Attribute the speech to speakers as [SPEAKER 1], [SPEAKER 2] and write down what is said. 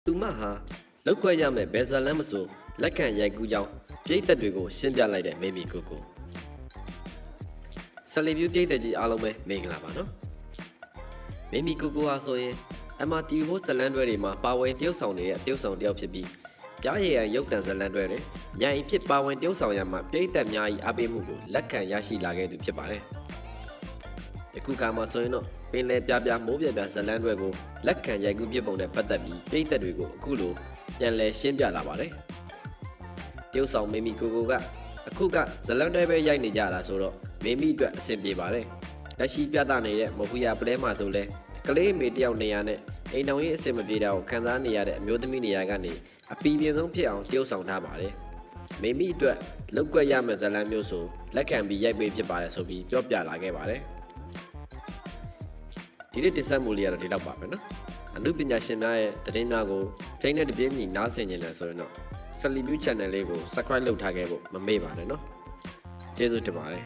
[SPEAKER 1] သူမဟာလောက်ခွဲရမယ်ဘယ်ဇလန်းမဆိုလက်ခံရိုက်ကူးကြောင်းပြိသက်တွေကိုရှင်းပြလိုက်တဲ့မေမီကိုကိုဆက်လီပြူပြိသက်ကြီးအားလုံးပဲမင်္ဂလာပါနော်မေမီကိုကိုဟာဆိုရင်MRTV ဟိုဇလန်းတွဲတွေမှာပါဝင်တရုပ်ဆောင်နေတဲ့တရုပ်ဆောင်တယောက်ဖြစ်ပြီးပြားရည်ရန်ရုပ်တံဇလန်းတွဲတွေမြိုင်ဖြစ်ပါဝင်တရုပ်ဆောင်ရမှာပြိသက်များကြီးအားပေးမှုကိုလက်ခံရရှိလာခဲ့သူဖြစ်ပါတယ်ယခုခါမှာဆိုရင်တော့ပင်လယ်ပြပြမိုးပြပြဇလန်းတွဲကိုလက်ခံရိုက်ကူးပြပုံနဲ့ပတ်သက်ပြီးပြိသက်တွေကိုအခုလိုပြန်လည်ရှင်းပြလာပါတယ်တရုပ်ဆောင်မေမီကိုကိုကအခုကဇလန်းတွဲပဲရိုက်နေကြတာဆိုတော့မေမီအတွက်အဆင်ပြေပါတယ်လက်ရှိပြသနေတဲ့မဟူယာပလဲမှာဆိုလဲကလေးမေတယောက်နေရာနဲ့အိမ်တော်ရေးအဆင်မပြေတာကိုခံစားနေရတဲ့အမျိုးသမီးနေရာကနေအပီပြင်းဆုံးဖြစ်အောင်တရုပ်ဆောင်ထားပါတယ်မေမီအတွက်လောက်ကွက်ရမယ့်ဇလန်းမျိုးဆိုလက်ခံပြီးရိုက်ပေးဖြစ်ပါတယ်ဆိုပြီးပြောပြလာခဲ့ပါတယ်ဒီနေ့တင်ဆက်မှုလေးကတော့ဒီလောက်ပါပဲနော်အမှုပညာရှင်များရဲ့သတင်းများကိုချိန်နဲ့တပြေးညီနားဆင်နေတယ်ဆိုရင်တော့Salibuu Channel လေးကို Subscribe လုပ်ထားခဲ့ဖို့မမေ့ပါနဲ့နော်ကျေးဇူးတင်ပါတယ်